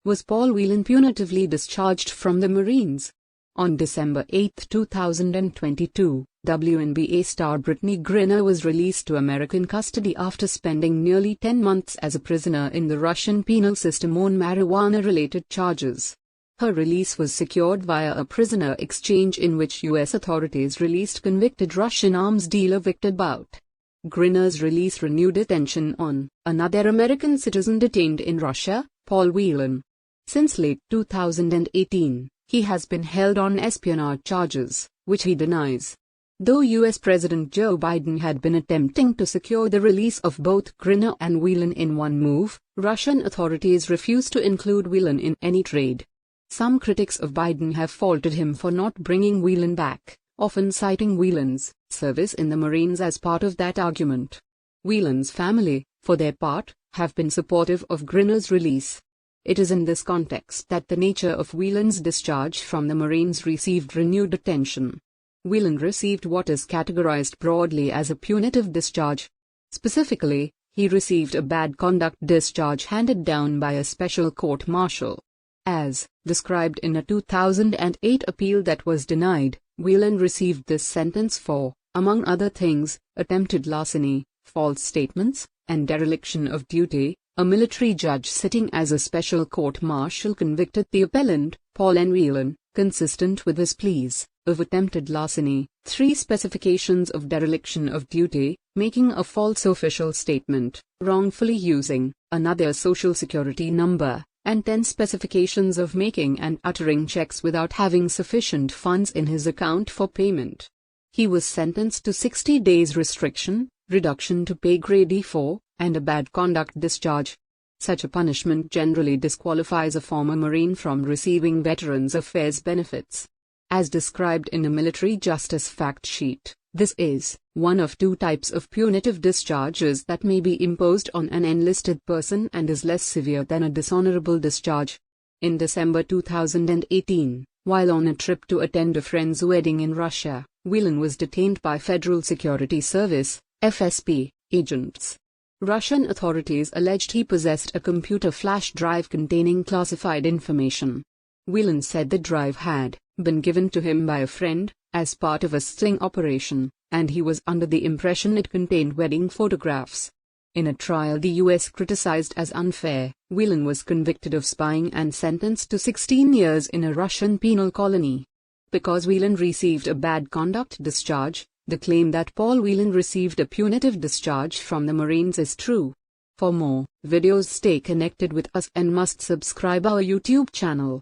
Was Paul Whelan punitively discharged from the Marines? On December 8, 2022, WNBA star Brittney Griner was released to American custody after spending nearly 10 months as a prisoner in the Russian penal system on marijuana-related charges. Her release was secured via a prisoner exchange in which U.S. authorities released convicted Russian arms dealer Viktor Bout. Griner's release renewed attention on another American citizen detained in Russia, Paul Whelan. Since late 2018, he has been held on espionage charges, which he denies. Though U.S. President Joe Biden had been attempting to secure the release of both Griner and Whelan in one move, Russian authorities refused to include Whelan in any trade. Some critics of Biden have faulted him for not bringing Whelan back, often citing Whelan's service in the Marines as part of that argument. Whelan's family, for their part, have been supportive of Griner's release. It is in this context that the nature of Whelan's discharge from the Marines received renewed attention. Whelan received what is categorized broadly as a punitive discharge. Specifically, he received a bad conduct discharge handed down by a special court-martial. As described in a 2008 appeal that was denied, Whelan received this sentence for, among other things, attempted larceny, false statements, and dereliction of duty. A military judge sitting as a special court-martial convicted the appellant, Paul N. Whelan, consistent with his pleas, of attempted larceny, 3 specifications of dereliction of duty, making a false official statement, wrongfully using another social security number, and 10 specifications of making and uttering checks without having sufficient funds in his account for payment. He was sentenced to 60 days restriction, reduction to pay grade E4, and a bad conduct discharge. Such a punishment generally disqualifies a former Marine from receiving Veterans Affairs benefits. As described in a military justice fact sheet, this is one of 2 types of punitive discharges that may be imposed on an enlisted person and is less severe than a dishonorable discharge. In December 2018, while on a trip to attend a friend's wedding in Russia, Whelan was detained by Federal Security Service (FSB) agents. Russian authorities alleged he possessed a computer flash drive containing classified information. Whelan said the drive had been given to him by a friend, as part of a sting operation, and he was under the impression it contained wedding photographs. In a trial the U.S. criticized as unfair, Whelan was convicted of spying and sentenced to 16 years in a Russian penal colony. Because Whelan received a bad conduct discharge, the claim that Paul Whelan received a punitive discharge from the Marines is true. For more videos, stay connected with us and must subscribe our YouTube channel.